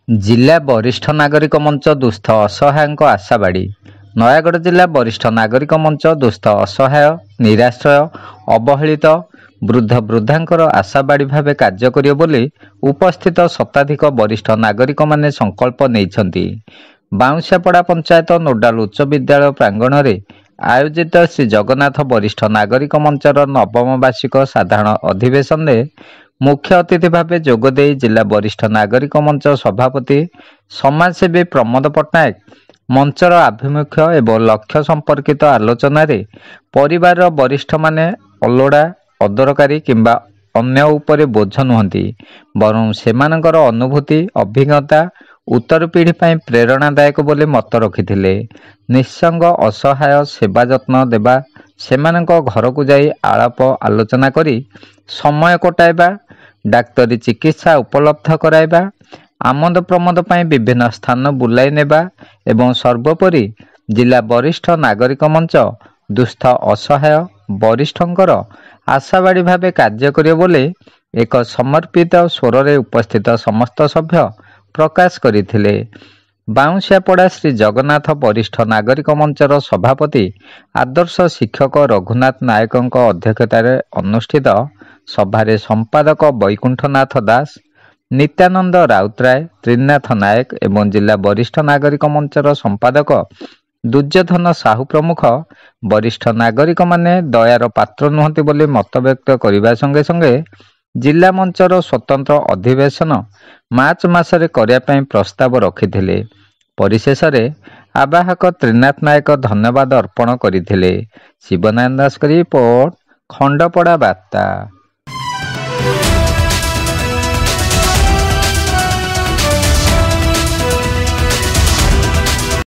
जिला वरिष्ठ नागरिक मंच दुस्थ असहायक आशाबाड़ी। नयागढ़ जिला वरिष्ठ नागरिक मंच दुस्थ असहाय निराश्रय अवहेलित वृद्ध वृद्धांकर आशाबाड़ी भाव कार्य करियो बोली उपस्थित शताधिक वरिष्ठ नागरिक माने संकल्प नेइछंती। बाउंसियापड़ा पंचायत नोडाल उच्च विद्यालय प्रांगण में आयोजित श्री जगन्नाथ वरिष्ठ नागरिक मंचर नवम वार्षिक साधारण अधिवेशन में मुख्य अतिथि भाव जोगदे जिला वरिष्ठ नागरिक मंच सभापति समाजसेवी प्रमोद पट्टनायक मंचर आभिमुख्य एवं लक्ष्य संपर्कित आलोचन परिवार वरिष्ठ माने अलोड़ा अदरकारी किंबा अन्य उपरे बोझ नुहंती बरं सेमानकर अनुभूति अभिज्ञता उत्तर पीढ़ी पर प्रेरणादायक बोली मत रखिथिले। निसंग असहाय सेवा जत्न देवा सेमानक घर को जाई आलाप आलोचना करी समय कटाइबा डाक्तरी चिकित्सा उपलब्ध कराइबा आमद प्रमोद पर विभिन्न स्थान बुलाई नेबा एवं सर्वोपरि जिला वरिष्ठ नागरिक मंच दुस्थ असहाय वरिष्ठंकर आशाबाड़ी भाव कार्य करियो बोले एक समर्पित स्वर रे उपस्थित समस्त सभ्य प्रकाश करथिले। बाउंसियापड़ा श्री जगन्नाथ वरिष्ठ नागरिक मंचर सभापति आदर्श शिक्षक रघुनाथ नायक अध्यक्षतार अनुष्ठित सभारे संपादक वैकुंठनाथ दास नित्यानंद राउतराय त्रिनाथ नायक एवं जिला वरिष्ठ नागरिक मंचर संपादक दुर्योधन साहू प्रमुख वरिष्ठ नागरिक माने दयार पात्र नुहंती बोली मत व्यक्त करने संगे संगे जिला मंचर स्वतंत्र अधिवेशन मार्च मासरे करिया पई प्रस्ताव रखिथिले। परिशेष आवाहक त्रिनाथ नायक धन्यवाद अर्पण करथिले। शिवनारायण दास रिपोर्ट खंडपड़ा वार्ता।